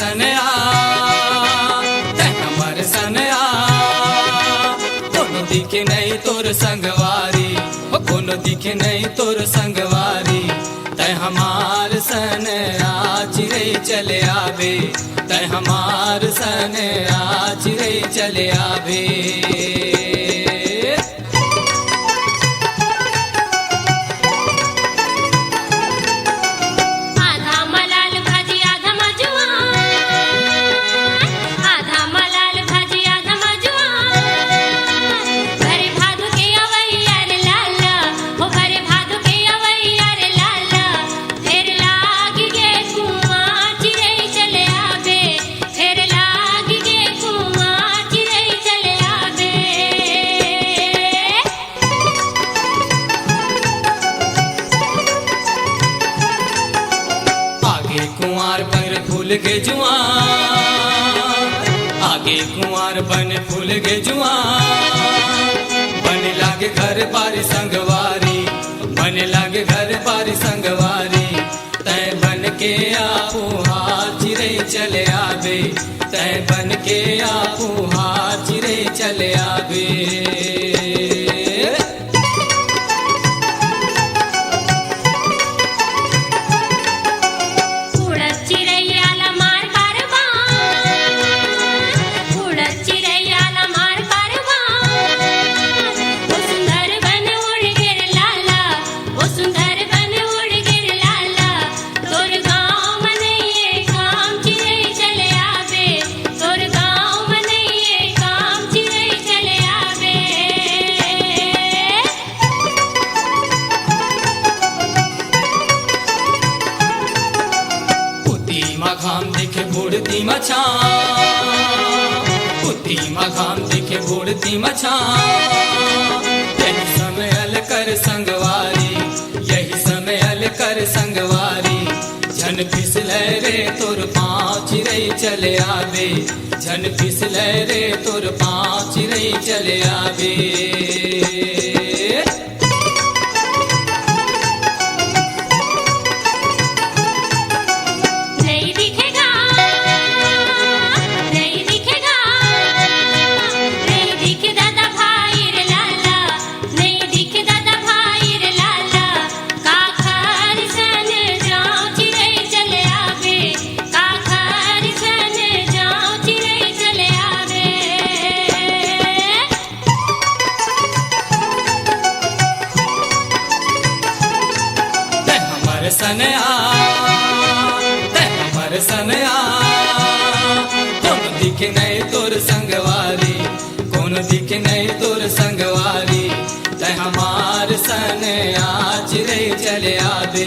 सनया ते हमार सनया कोनो दिखे नहीं तोर संगवारी कोनो दिखे नहीं तोर संगवारी ते हमार सनया चिरे चले आवे ते हमार सनया चिरे चले आवे कुंवार बन फूल के जुआन आगे कुंवार बन फूल के जुआन बन लागे घर पारी संगवारी बन लागे घर पारी संगवारी तय बन के आपू हाथ चिरे चले आवे तय बन के आपू हाथ चिरे चले आवे घाम दिखे बुड़ती मछा उती घाम दिखे बुड़ती मछा यही समय अल कर संगवारी यही समय अल कर संगवारी झन फिसले रे तोर पाँव चिरे चले आवे झन फिसले रे तोर पाँव चिरे चले आवे सनया ते हमार सनया कोनो दिखे नहीं तोर संगवारी कोनो दिखे नहीं तोर संगवारी ते हमार सनया चिरे चले आवे